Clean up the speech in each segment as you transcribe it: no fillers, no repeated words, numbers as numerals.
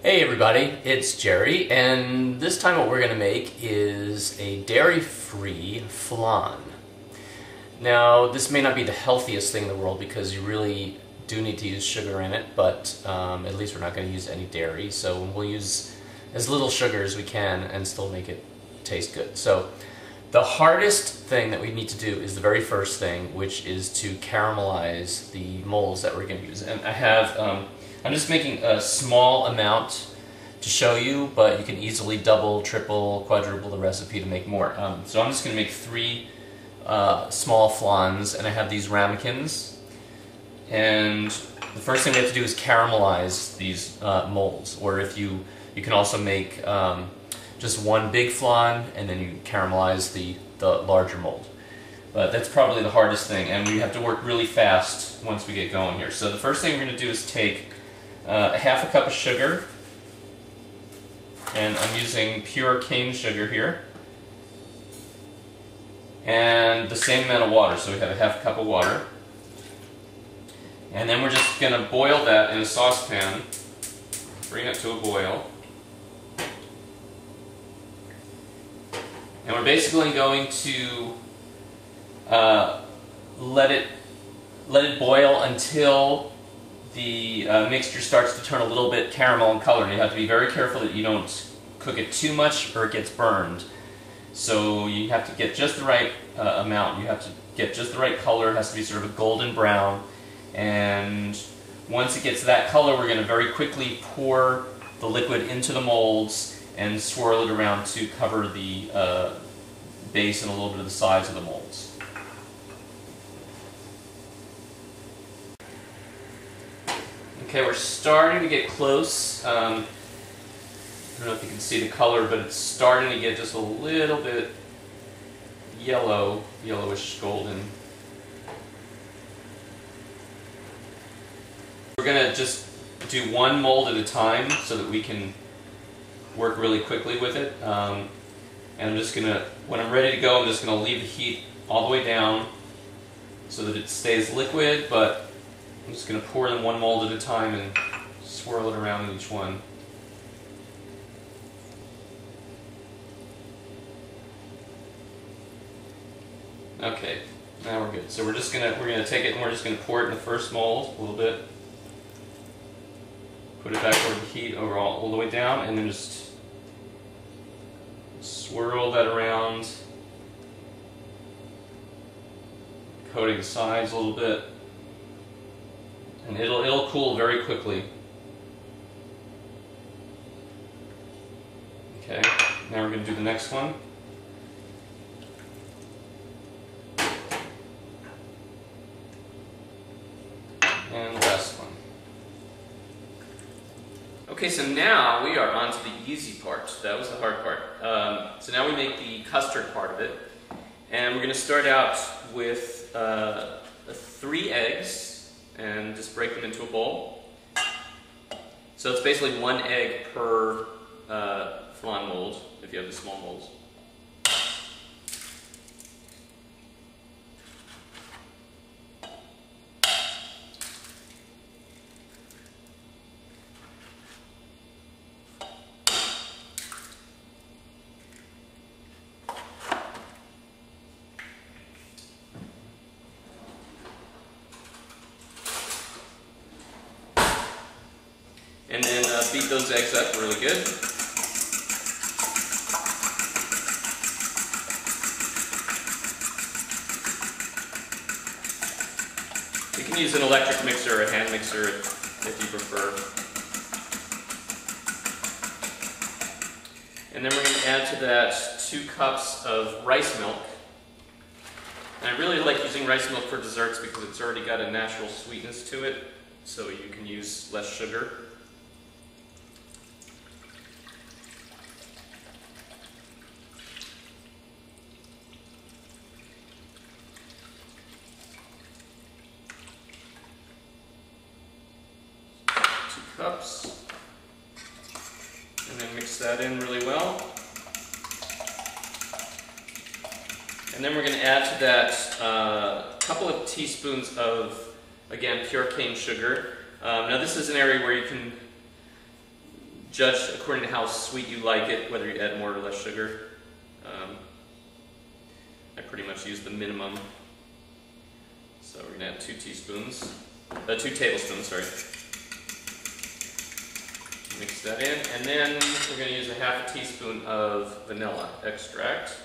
Hey everybody, it's Jerry, and this time what we're going to make is a dairy-free flan. Now, this may not be the healthiest thing in the world because you really do need to use sugar in it, but at least we're not going to use any dairy, so we'll use as little sugar as we can and still make it taste good. So, the hardest thing that we need to do is the very first thing, which is to caramelize the molds that we're going to use. And I have I'm just making a small amount to show you, but you can easily double, triple, quadruple the recipe to make more. So I'm just going to make 3 small flans, and I have these ramekins. And the first thing we have to do is caramelize these molds, or if you can also make just one big flan, and then you caramelize the larger mold. But that's probably the hardest thing, and we have to work really fast once we get going here. So the first thing we're going to do is take a half a cup of sugar, and I'm using pure cane sugar here, and the same amount of water, so we have a half cup of water. And then we're just going to boil that in a saucepan, bring it to a boil. And we're basically going to let it boil until the mixture starts to turn a little bit caramel in color. And you have to be very careful that you don't cook it too much or it gets burned. So you have to get just the right amount. You have to get just the right color. It has to be sort of a golden brown. And once it gets that color, we're going to very quickly pour the liquid into the molds and swirl it around to cover the base and a little bit of the sides of the molds. Okay, we're starting to get close. I don't know if you can see the color, but it's starting to get just a little bit yellowish golden. We're going to just do one mold at a time so that we can work really quickly with it. And I'm just going to, when I'm ready to go, I'm just going to leave the heat all the way down so that it stays liquid, but I'm just going to pour them one mold at a time and swirl it around in each one. Okay, now we're good. So we're gonna take it and we're just gonna pour it in the first mold a little bit. Put it back over the heat all the way down, and then just swirl that around, coating the sides a little bit. And it'll cool very quickly. Okay, now we're going to do the next one. And the last one. Okay, so now we are on to the easy part. That was the hard part. So now we make the custard part of it. And we're going to start out with 3 eggs. And just break them into a bowl. So it's basically 1 egg per flan mold, if you have the small molds. And then beat those eggs up really good. You can use an electric mixer or a hand mixer if you prefer. And then we're going to add to that 2 cups of rice milk. And I really like using rice milk for desserts because it's already got a natural sweetness to it, so you can use less sugar. Cups, and then mix that in really well. And then we're going to add to that a couple of teaspoons of, again, pure cane sugar. Now this is an area where you can judge according to how sweet you like it, whether you add more or less sugar. I pretty much use the minimum. So we're going to add 2 tablespoons, sorry. Mix that in, and then we're going to use a half a teaspoon of vanilla extract.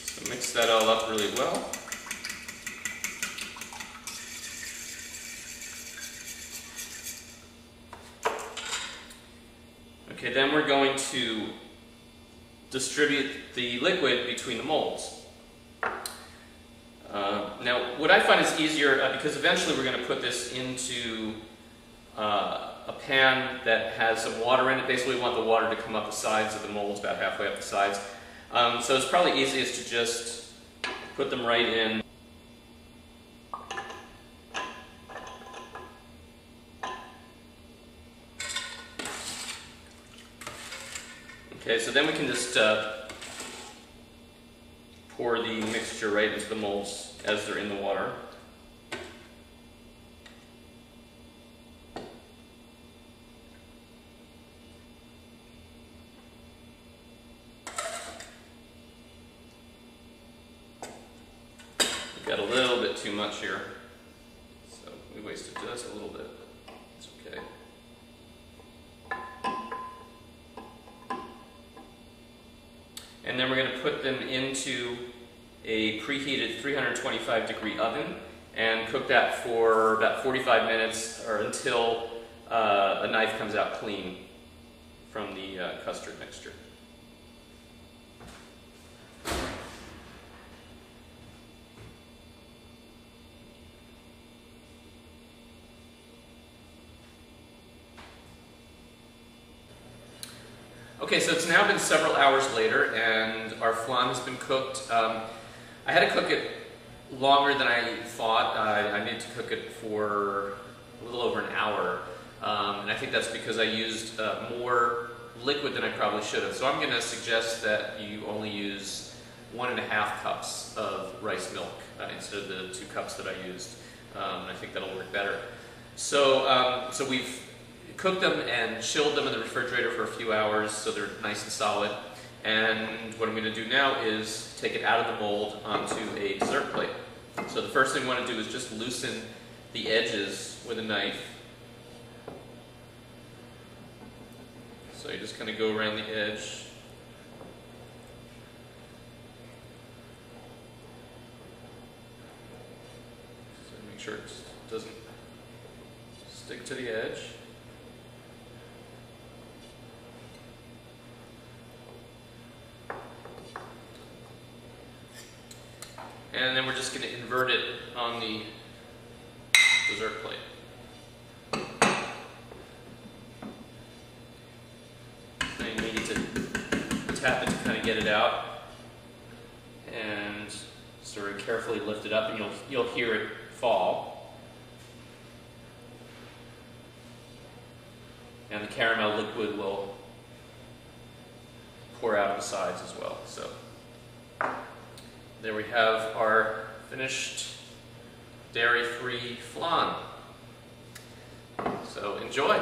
So mix that all up really well. Okay, then we're going to distribute the liquid between the molds. Now, what I find is easier, because eventually we're going to put this into a pan that has some water in it. Basically, we want the water to come up the sides of the molds, about halfway up the sides. So it's probably easiest to just put them right in. Okay, so then we can just pour the mixture right into the molds as they're in the water. We've got a little bit too much here, so we wasted just a little bit. It's okay. And then we're going to put them into a preheated 325-degree oven and cook that for about 45 minutes or until a knife comes out clean from the custard mixture. Okay, so it's now been several hours later, and our flan has been cooked. I had to cook it longer than I thought. I needed to cook it for a little over an hour, and I think that's because I used more liquid than I probably should have. So I'm going to suggest that you only use 1.5 cups of rice milk instead of the 2 cups that I used. And I think that'll work better. So we've cooked them and chilled them in the refrigerator for a few hours so they're nice and solid. And what I'm going to do now is take it out of the mold onto a dessert plate. So the first thing I want to do is just loosen the edges with a knife. So you just kind of go around the edge. So make sure it doesn't stick to the edge. And then we're just going to invert it on the dessert plate. And you need to tap it to kind of get it out, and sort of carefully lift it up, and you'll hear it fall. And the caramel liquid will pour out of the sides as well. So there we have our finished dairy-free flan. So enjoy!